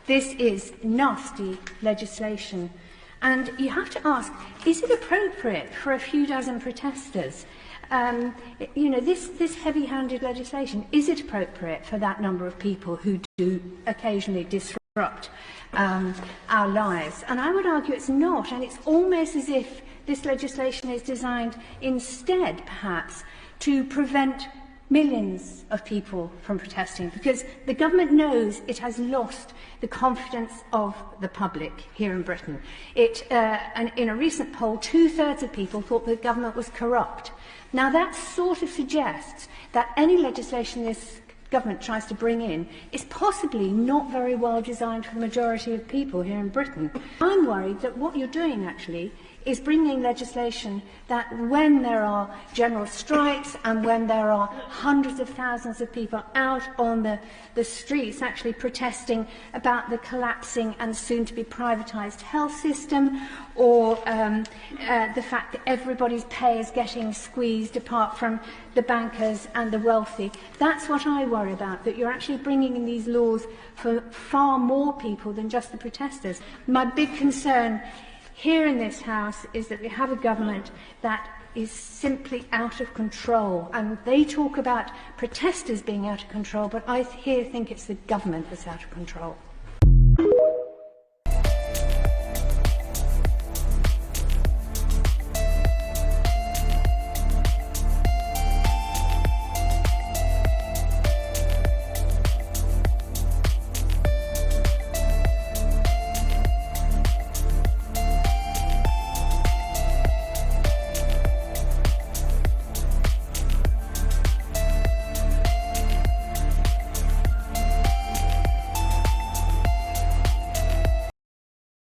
This is nasty legislation. And you have to ask, is it appropriate for a few dozen protesters? This heavy-handed legislation, is it appropriate for that number of people who do occasionally disrupt our lives? And I would argue it's not, and it's almost as if this legislation is designed instead, perhaps, to prevent millions of people from protesting, because the government knows it has lost the confidence of the public here in Britain. And in a recent poll, 2/3 of people thought the government was corrupt. Now that sort of suggests that any legislation this government tries to bring in is possibly not very well designed for the majority of people here in Britain. I'm worried that what you're doing actually is bringing legislation that when there are general strikes and when there are hundreds of thousands of people out on the streets actually protesting about the collapsing and soon-to-be privatised health system, or the fact that everybody's pay is getting squeezed apart from the bankers and the wealthy. That's what I worry about, that you're actually bringing in these laws for far more people than just the protesters. My big concern here in this House is that we have a government that is simply out of control. And they talk about protesters being out of control, but I here think it's the government that's out of control.